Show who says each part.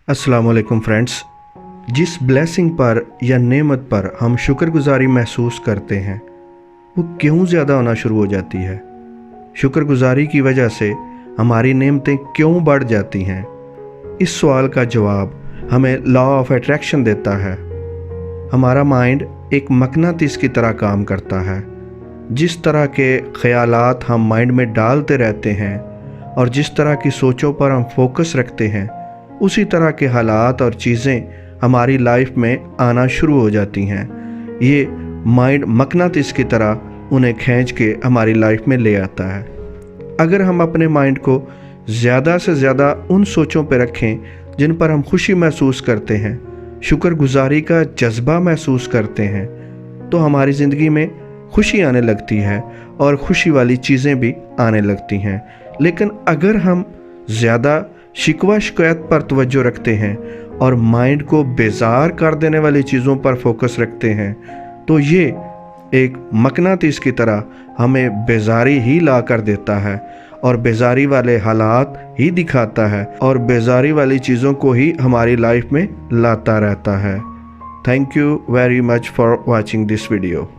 Speaker 1: अस्सलाम वालेकुम फ्रेंड्स। जिस ब्लेसिंग पर या नेमत पर हम शुक्रगुजारी महसूस करते हैं वो क्यों ज़्यादा होना शुरू हो जाती है? शुक्रगुजारी की वजह से हमारी नेमतें क्यों बढ़ जाती हैं? इस सवाल का जवाब हमें लॉ ऑफ अट्रैक्शन देता है। हमारा माइंड एक मकनातीस की तरह काम करता है। जिस तरह के ख्यालात हम माइंड में डालते रहते हैं और जिस तरह की सोचों पर हम फोकस रखते हैं, उसी तरह के हालात और चीज़ें हमारी लाइफ में आना शुरू हो जाती हैं। ये माइंड मकनातीस की तरह उन्हें खींच के हमारी लाइफ में ले आता है। अगर हम अपने माइंड को ज़्यादा से ज़्यादा उन सोचों पर रखें जिन पर हम खुशी महसूस करते हैं, शुक्रगुजारी का जज्बा महसूस करते हैं, तो हमारी ज़िंदगी में खुशी आने लगती है और खुशी वाली चीज़ें भी आने लगती हैं। लेकिन अगर हम ज़्यादा शिकवा शिकायत पर तवज्जो रखते हैं और माइंड को बेजार कर देने वाली चीज़ों पर फोकस रखते हैं, तो ये एक मकनातीस की तरह हमें बेजारी ही ला कर देता है और बेजारी वाले हालात ही दिखाता है और बेजारी वाली चीज़ों को ही हमारी लाइफ में लाता रहता है। Thank you very much for watching this video.